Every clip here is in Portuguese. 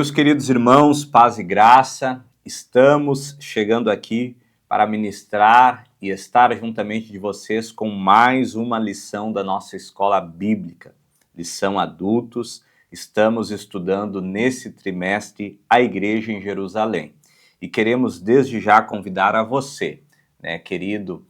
Meus queridos irmãos, paz e graça, estamos chegando aqui para ministrar e estar juntamente de vocês com mais uma lição da nossa escola bíblica, lição adultos. Estamos estudando nesse trimestre a Igreja em Jerusalém e queremos desde já convidar a você, querido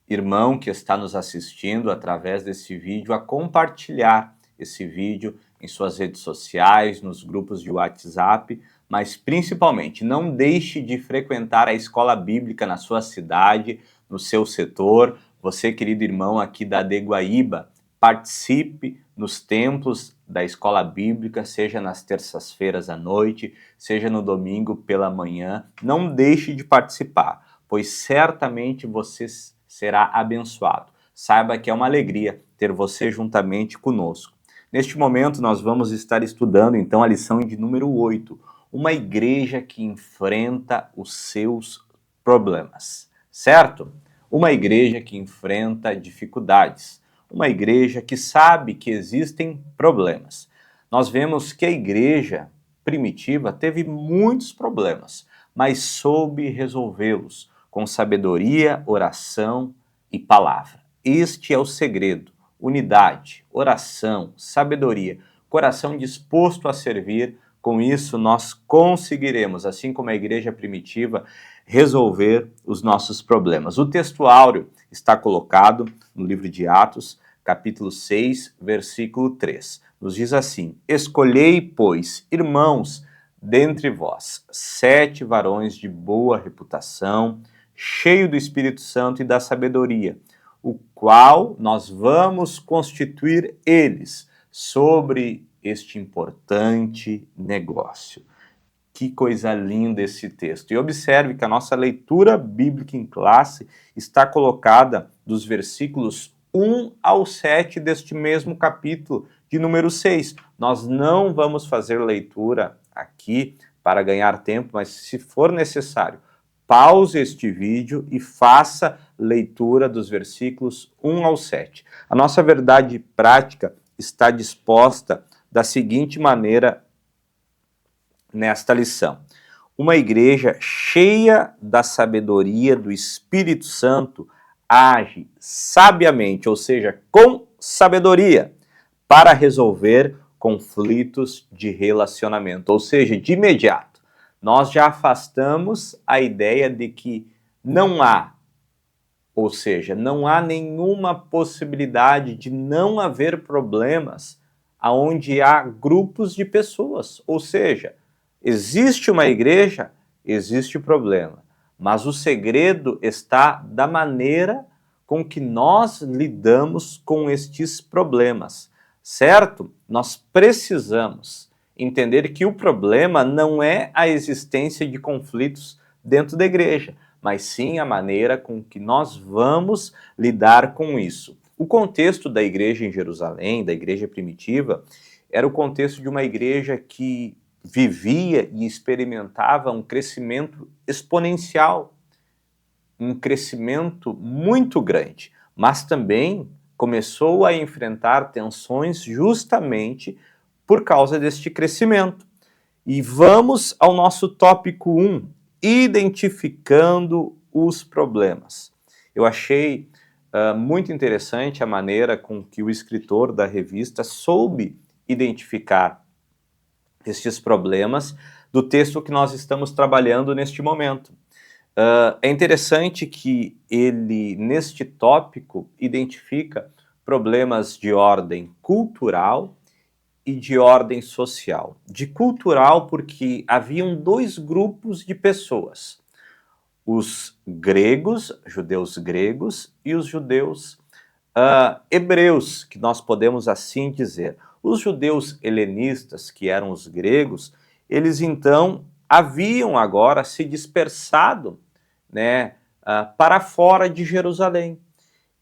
irmão que está nos assistindo através desse vídeo, a compartilhar esse vídeo em suas redes sociais, nos grupos de WhatsApp, mas principalmente não deixe de frequentar a escola bíblica na sua cidade, no seu setor. Você, querido irmão aqui da Adeguaíba, participe nos templos da escola bíblica, seja nas terças-feiras à noite, seja no domingo pela manhã. Não deixe de participar, pois certamente você será abençoado. Saiba que é uma alegria ter você juntamente conosco. Neste momento, nós vamos estar estudando, então, a lição de número 8, uma igreja que enfrenta os seus problemas, certo? Uma igreja que enfrenta dificuldades, uma igreja que sabe que existem problemas. Nós vemos que a igreja primitiva teve muitos problemas, mas soube resolvê-los com sabedoria, oração e palavra. Este é o segredo. Unidade, oração, sabedoria, coração disposto a servir. Com isso nós conseguiremos, assim como a igreja primitiva, resolver os nossos problemas. O texto áureo está colocado no livro de Atos, capítulo 6, versículo 3. Nos diz assim: escolhei, pois, irmãos, dentre vós, 7 varões de boa reputação, cheio do Espírito Santo e da sabedoria, o qual nós vamos constituir eles sobre este importante negócio. Que coisa linda esse texto. E observe que a nossa leitura bíblica em classe está colocada dos versículos 1 ao 7 deste mesmo capítulo de número 6. Nós não vamos fazer leitura aqui para ganhar tempo, mas se for necessário, pause este vídeo e faça leitura dos versículos 1 ao 7. A nossa verdade prática está disposta da seguinte maneira nesta lição. Uma igreja cheia da sabedoria do Espírito Santo age sabiamente, ou seja, com sabedoria, para resolver conflitos de relacionamento, ou seja, de imediato. Nós já afastamos a ideia de que não há, ou seja, não há nenhuma possibilidade de não haver problemas aonde há grupos de pessoas. Ou seja, existe uma igreja, existe problema, mas o segredo está da maneira com que nós lidamos com estes problemas, certo? Nós precisamos entender que o problema não é a existência de conflitos dentro da igreja, mas sim a maneira com que nós vamos lidar com isso. O contexto da igreja em Jerusalém, da igreja primitiva, era o contexto de uma igreja que vivia e experimentava um crescimento exponencial, um crescimento muito grande, mas também começou a enfrentar tensões justamente por causa deste crescimento. E vamos ao nosso tópico 1, identificando os problemas. Eu achei muito interessante a maneira com que o escritor da revista soube identificar estes problemas do texto que nós estamos trabalhando neste momento. É interessante que ele, neste tópico, identifica problemas de ordem cultural e de ordem social. De cultural porque haviam 2 grupos de pessoas, os gregos, judeus gregos, e os judeus hebreus, que nós podemos assim dizer. Os judeus helenistas, que eram os gregos, eles então haviam agora se dispersado, para fora de Jerusalém.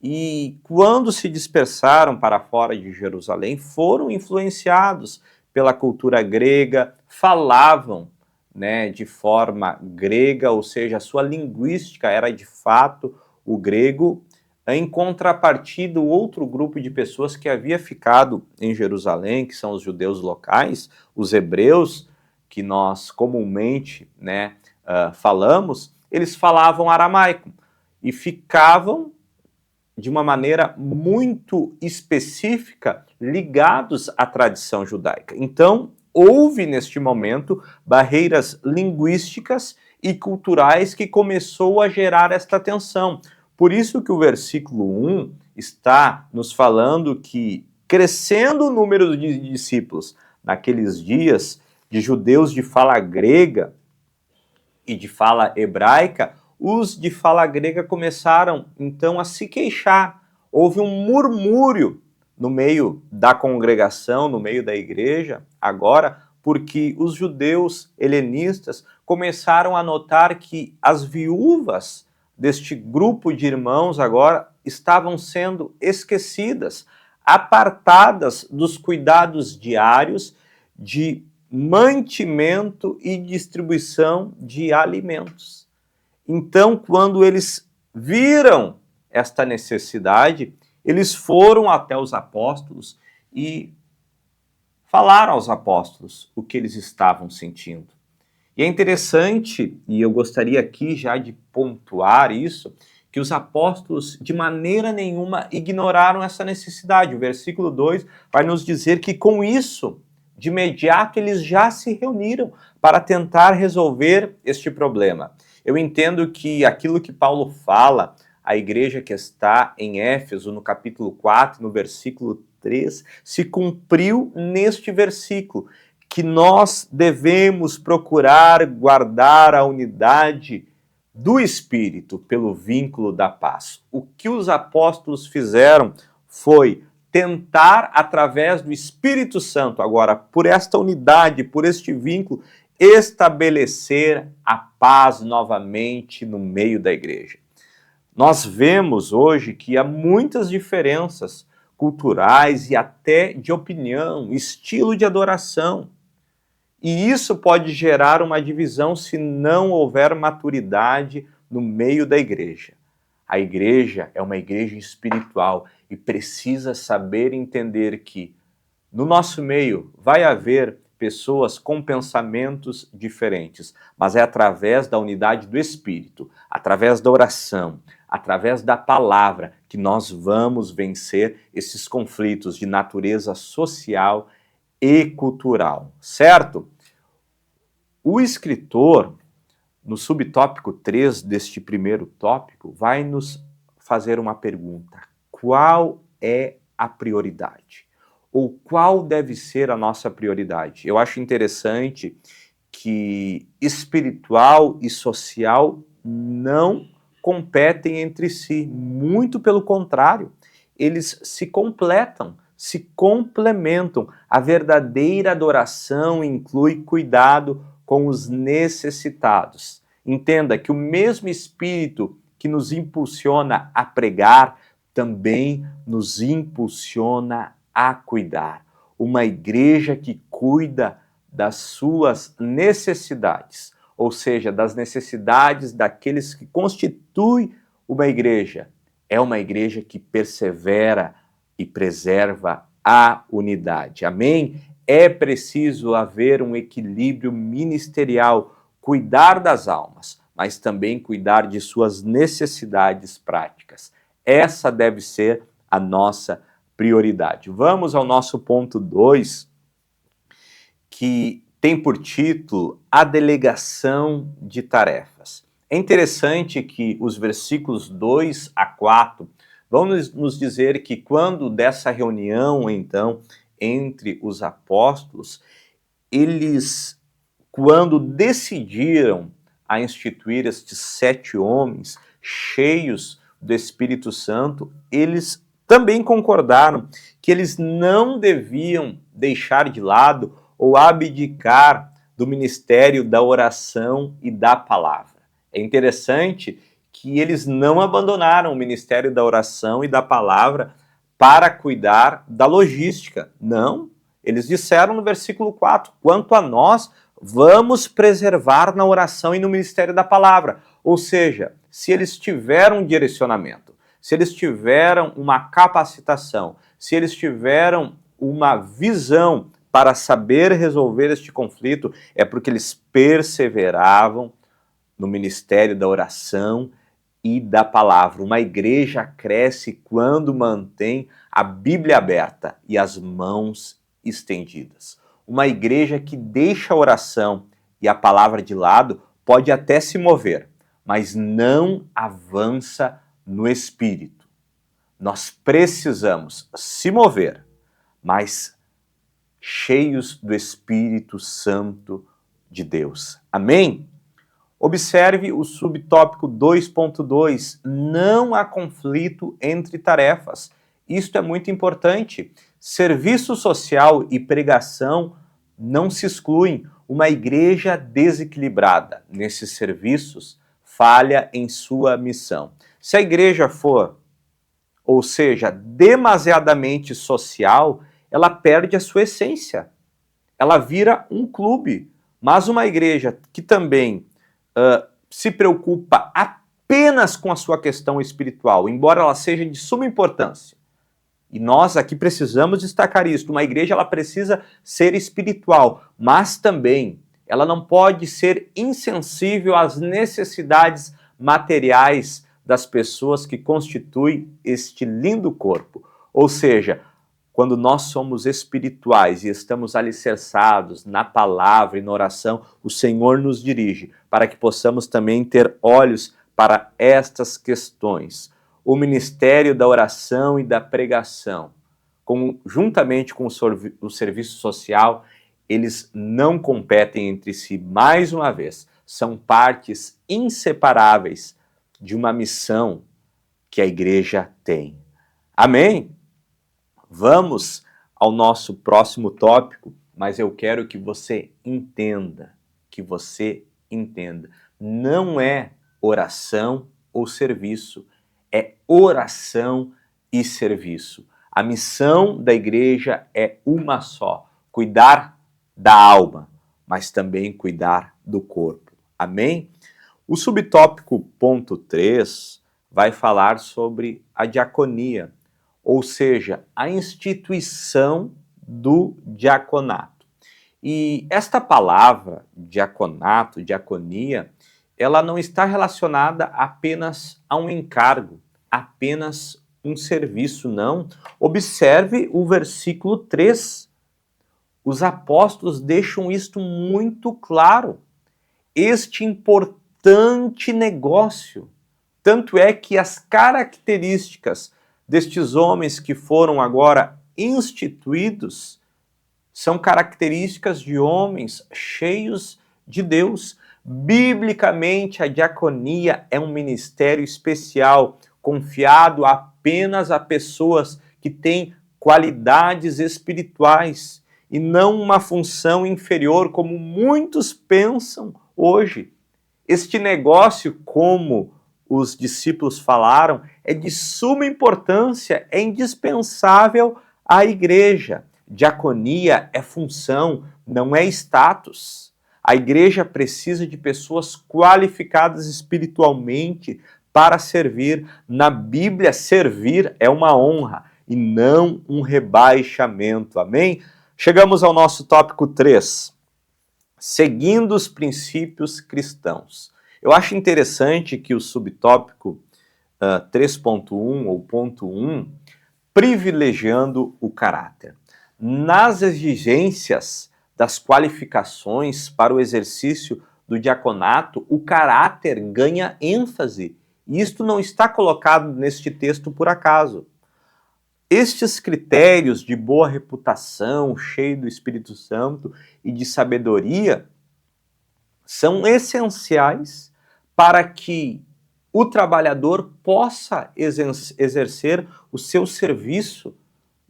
E quando se dispersaram para fora de Jerusalém, foram influenciados pela cultura grega, falavam de forma grega, ou seja, a sua linguística era de fato o grego, Em contrapartida, o outro grupo de pessoas que havia ficado em Jerusalém, que são os judeus locais, os hebreus, que nós comumente, falamos, eles falavam aramaico e ficavam de uma maneira muito específica ligados à tradição judaica. Então, houve neste momento barreiras linguísticas e culturais que começou a gerar esta tensão. Por isso que o versículo 1 está nos falando que, crescendo o número de discípulos naqueles dias, de judeus de fala grega e de fala hebraica, os de fala grega começaram, então, a se queixar. Houve um murmúrio no meio da congregação, no meio da igreja, agora, porque os judeus helenistas começaram a notar que as viúvas deste grupo de irmãos agora estavam sendo esquecidas, apartadas dos cuidados diários de mantimento e distribuição de alimentos. Então, quando eles viram esta necessidade, eles foram até os apóstolos e falaram aos apóstolos o que eles estavam sentindo. E é interessante, e eu gostaria aqui já de pontuar isso, que os apóstolos de maneira nenhuma ignoraram essa necessidade. O versículo 2 vai nos dizer que com isso, de imediato, eles já se reuniram para tentar resolver este problema. Eu entendo que aquilo que Paulo fala à igreja que está em Éfeso, no capítulo 4, no versículo 3, se cumpriu neste versículo, que nós devemos procurar guardar a unidade do Espírito pelo vínculo da paz. O que os apóstolos fizeram foi tentar, através do Espírito Santo, agora, por esta unidade, por este vínculo, estabelecer a paz novamente no meio da igreja. Nós vemos hoje que há muitas diferenças culturais e até de opinião, estilo de adoração. E isso pode gerar uma divisão se não houver maturidade no meio da igreja. A igreja é uma igreja espiritual e precisa saber entender que no nosso meio vai haver pessoas com pensamentos diferentes, mas é através da unidade do Espírito, através da oração, através da palavra que nós vamos vencer esses conflitos de natureza social e cultural, certo? O escritor, no subtópico 3 deste primeiro tópico, vai nos fazer uma pergunta: qual é a prioridade? Ou qual deve ser a nossa prioridade? Eu acho interessante que espiritual e social não competem entre si, muito pelo contrário, eles se completam, se complementam. A verdadeira adoração inclui cuidado com os necessitados. Entenda que o mesmo Espírito que nos impulsiona a pregar também nos impulsiona a cuidar. Uma igreja que cuida das suas necessidades, ou seja, das necessidades daqueles que constituem uma igreja, é uma igreja que persevera e preserva a unidade. Amém? É preciso haver um equilíbrio ministerial, cuidar das almas, mas também cuidar de suas necessidades práticas. Essa deve ser a nossa prioridade. Vamos ao nosso ponto 2, que tem por título a delegação de tarefas. É interessante que os versículos 2 a 4 vão nos dizer que quando dessa reunião, então, entre os apóstolos, eles, quando decidiram a instituir estes 7 homens cheios do Espírito Santo, eles também concordaram que eles não deviam deixar de lado ou abdicar do ministério da oração e da palavra. É interessante que eles não abandonaram o ministério da oração e da palavra para cuidar da logística. Não, eles disseram no versículo 4, quanto a nós, vamos preservar na oração e no ministério da palavra. Ou seja, se eles tiveram um direcionamento, se eles tiveram uma capacitação, se eles tiveram uma visão para saber resolver este conflito, é porque eles perseveravam no ministério da oração e da palavra. Uma igreja cresce quando mantém a Bíblia aberta e as mãos estendidas. Uma igreja que deixa a oração e a palavra de lado pode até se mover, mas não avança no espírito. Nós precisamos se mover, mas cheios do Espírito Santo de Deus. Amém? Observe o subtópico 2.2. Não há conflito entre tarefas. Isto é muito importante. Serviço social e pregação não se excluem. Uma igreja desequilibrada nesses serviços falha em sua missão. Se a igreja for, ou seja, demasiadamente social, ela perde a sua essência. Ela vira um clube. Mas uma igreja que também se preocupa apenas com a sua questão espiritual, embora ela seja de suma importância, e nós aqui precisamos destacar isso, uma igreja ela precisa ser espiritual, mas também ela não pode ser insensível às necessidades materiais das pessoas que constituem este lindo corpo. Ou seja, quando nós somos espirituais e estamos alicerçados na palavra e na oração, o Senhor nos dirige para que possamos também ter olhos para estas questões. O ministério da oração e da pregação, juntamente com o serviço social, eles não competem entre si. Mais uma vez, são partes inseparáveis de uma missão que a igreja tem. Amém? Vamos ao nosso próximo tópico, mas eu quero que você entenda, não é oração ou serviço, é oração e serviço. A missão da igreja é uma só, cuidar da alma, mas também cuidar do corpo. Amém? O subtópico ponto 3 vai falar sobre a diaconia, ou seja, a instituição do diaconato. E esta palavra, diaconato, diaconia, ela não está relacionada apenas a um encargo, apenas um serviço, não. Observe o versículo 3. Os apóstolos deixam isto muito claro. Este importante negócio. Tanto é que as características destes homens que foram agora instituídos são características de homens cheios de Deus. Biblicamente, a diaconia é um ministério especial, confiado apenas a pessoas que têm qualidades espirituais e não uma função inferior, como muitos pensam hoje. Este negócio, como os discípulos falaram, é de suma importância, é indispensável à igreja. Diaconia é função, não é status. A igreja precisa de pessoas qualificadas espiritualmente para servir. Na Bíblia, servir é uma honra e não um rebaixamento. Amém? Chegamos ao nosso tópico 3. Seguindo os princípios cristãos. Eu acho interessante que o subtópico 3.1 ou ponto 1, privilegiando o caráter. Nas exigências das qualificações para o exercício do diaconato, o caráter ganha ênfase. E isto não está colocado neste texto por acaso. Estes critérios de boa reputação, cheio do Espírito Santo e de sabedoria, são essenciais para que o trabalhador possa exercer o seu serviço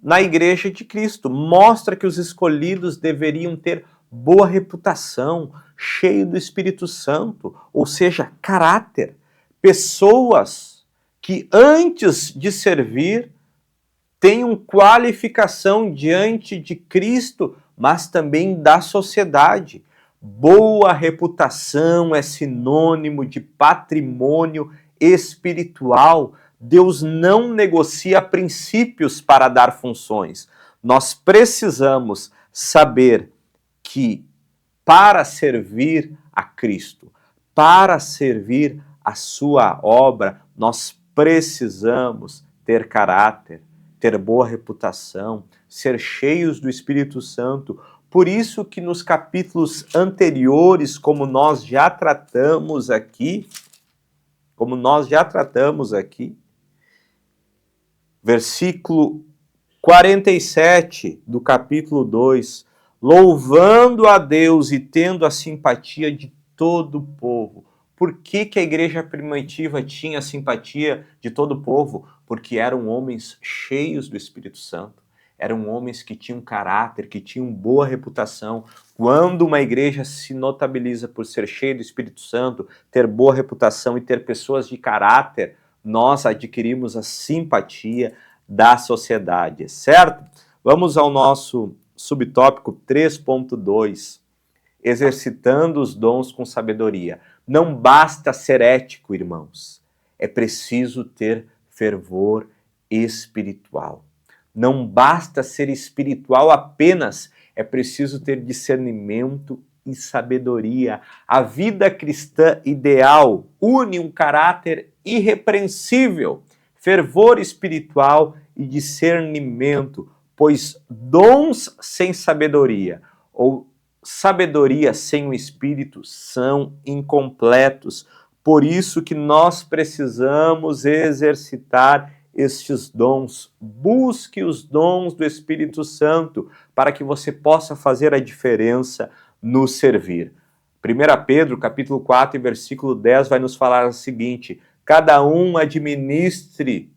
na Igreja de Cristo. Mostra que os escolhidos deveriam ter boa reputação, cheio do Espírito Santo, ou seja, caráter. Pessoas que antes de servir tenham qualificação diante de Cristo, mas também da sociedade. Boa reputação é sinônimo de patrimônio espiritual. Deus não negocia princípios para dar funções. Nós precisamos saber que para servir a Cristo, para servir a sua obra, nós precisamos ter caráter, ter boa reputação, ser cheios do Espírito Santo. Por isso que nos capítulos anteriores, como nós já tratamos aqui, versículo 47 do capítulo 2, louvando a Deus e tendo a simpatia de todo o povo. Por que a igreja primitiva tinha a simpatia de todo o povo? Porque eram homens cheios do Espírito Santo, eram homens que tinham caráter, que tinham boa reputação. Quando uma igreja se notabiliza por ser cheia do Espírito Santo, ter boa reputação e ter pessoas de caráter, nós adquirimos a simpatia da sociedade, certo? Vamos ao nosso subtópico 3.2, exercitando os dons com sabedoria. Não basta ser ético, irmãos. É preciso ter fervor espiritual. Não basta ser espiritual apenas, é preciso ter discernimento e sabedoria. A vida cristã ideal une um caráter irrepreensível, fervor espiritual e discernimento, pois dons sem sabedoria ou sabedoria sem o Espírito são incompletos. Por isso que nós precisamos exercitar estes dons. Busque os dons do Espírito Santo para que você possa fazer a diferença no servir. 1 Pedro, capítulo 4, versículo 10, vai nos falar o seguinte: cada um administre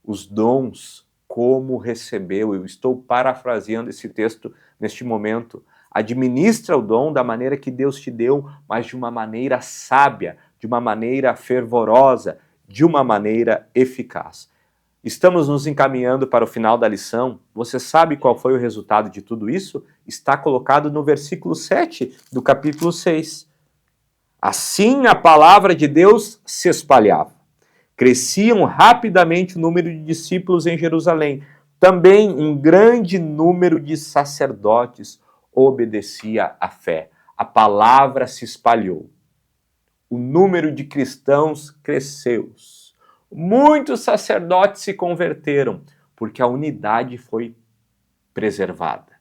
os dons como recebeu. Eu estou parafraseando esse texto neste momento. Administra o dom da maneira que Deus te deu, mas de uma maneira sábia, de uma maneira fervorosa, de uma maneira eficaz. Estamos nos encaminhando para o final da lição. Você sabe qual foi o resultado de tudo isso? Está colocado no versículo 7 do capítulo 6. Assim a palavra de Deus se espalhava. Cresciam rapidamente o número de discípulos em Jerusalém. Também um grande número de sacerdotes obedecia à fé. A palavra se espalhou. O número de cristãos cresceu. Muitos sacerdotes se converteram, porque a unidade foi preservada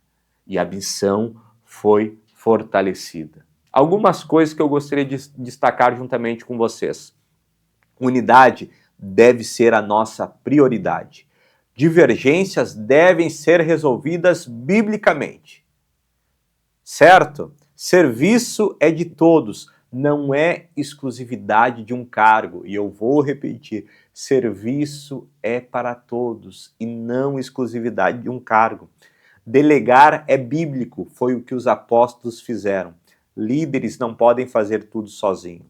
e a missão foi fortalecida. Algumas coisas que eu gostaria de destacar juntamente com vocês. Unidade deve ser a nossa prioridade. Divergências devem ser resolvidas biblicamente. Certo? Serviço é de todos, não é exclusividade de um cargo. E eu vou repetir, serviço é para todos e não exclusividade de um cargo. Delegar é bíblico, foi o que os apóstolos fizeram. Líderes não podem fazer tudo sozinhos.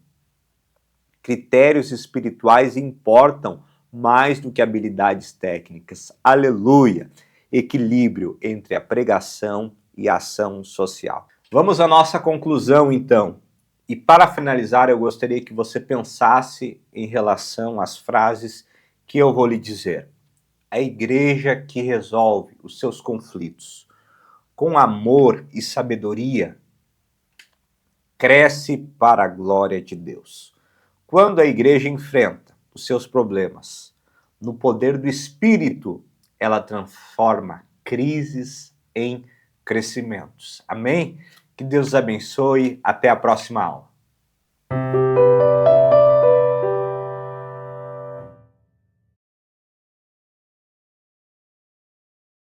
Critérios espirituais importam mais do que habilidades técnicas. Aleluia! Equilíbrio entre a pregação e a ação social. Vamos à nossa conclusão, então. E para finalizar, eu gostaria que você pensasse em relação às frases que eu vou lhe dizer. A igreja que resolve os seus conflitos com amor e sabedoria cresce para a glória de Deus. Quando a igreja enfrenta os seus problemas, no poder do Espírito, ela transforma crises em crescimentos. Amém? Que Deus abençoe. Até a próxima aula.